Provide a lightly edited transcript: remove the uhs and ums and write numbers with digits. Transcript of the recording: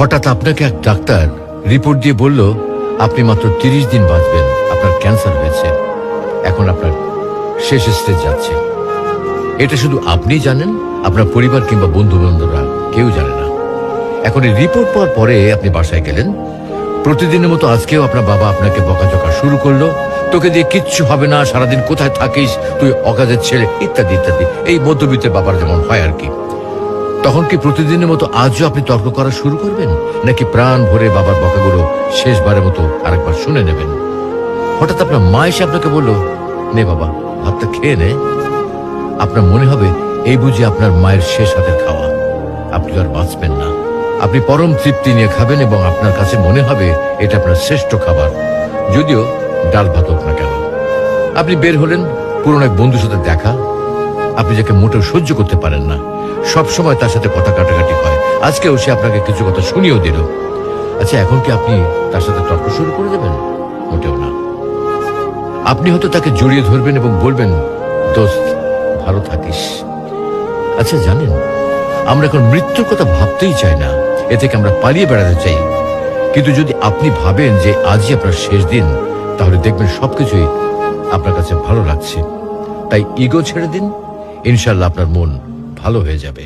হঠাৎ আপনাকে এক ডাক্তার রিপোর্ট দিয়ে বলল আপনি মাত্র 30 দিন বাঁচবেন, আপনার ক্যান্সার হয়েছে, এখন আপনার শেষ স্টেজ যাচ্ছে। এটা শুধু আপনি জানেন, আপনার পরিবার কিংবা বন্ধু বান্ধবরা কেউ জানে না। এখন এই রিপোর্ট পাওয়ার পরে আপনি বাসায় গেলেন। প্রতিদিনের মতো আজকেও আপনার বাবা আপনাকে বকাঝকা শুরু করলো, তোকে দিয়ে কিচ্ছু হবে না, সারাদিন কোথায় থাকিস, তুই অকাজের ছেলে, ইত্যাদি ইত্যাদি। এই মধ্যবিত্তের বাবার যেমন হয় আর কি। তখন কি প্রতিদিনের মতো আজও আপনি তর্ক করা শুরু করবেন, নাকি প্রাণ ভরে বাবার বকাগুলো শেষবারের মতো আরেকবার শুনে নেবেন? হঠাৎ আপনার মা এসে আপনাকে বলল, নে বাবা ভাতটা খেয়ে নে। আপনার মনে হবে এই বুঝি আপনার মায়ের শেষ হাতের খাওয়া, আপনি আর বাঁচবেন না। আপনি পরম তৃপ্তি নিয়ে খাবেন এবং আপনার কাছে মনে হবে এটা আপনার শ্রেষ্ঠ খাবার, যদিও ডাল ভাত হোক না কেন। আপনি বের হলেন, পুরনো এক বন্ধুর সাথে দেখা, আপনি যাকে মোটেও সহ্য করতে পারেন না, সব সময় তার সাথে কথা কাটাকাটি হয়, আজকেও সে আপনাকে কিছু কথা শুনিয়েও দিল। আচ্ছা, এখন কি আপনি তার সাথে তর্ক শুরু করে দেবেন? মোটেও না। আপনি হয়তো তাকে জড়িয়ে ধরবেন এবং বলবেন, দোস্ত ভালো থাকিস। আচ্ছা জানেন, আমরা এখন মৃত্যুর কথা ভাবতেই চাই না, এ থেকে আমরা পালিয়ে বেড়াতে চাই। কিন্তু যদি আপনি ভাবেন যে আজই আপনার শেষ দিন, তাহলে দেখবেন সবকিছুই আপনার কাছে ভালো লাগছে। তাই ইগো ছেড়ে দিন, ইনশাল্লাহ আপনার মন ভালো হয়ে যাবে।